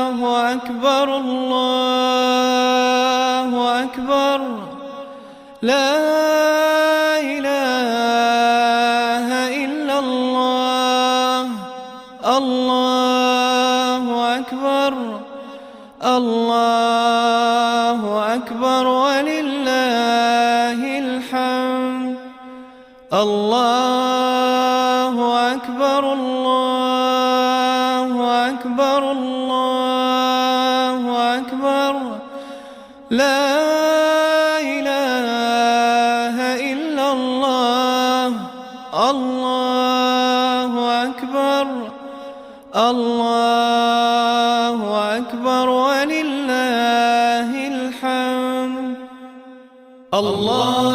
الله أكبر الله أكبر لا إله إلا الله الله أكبر الله أكبر ولله الحمد الله أكبر الله أكبر الله أكبر لا إله إلا الله الله أكبر الله أكبر ولله الحمد الله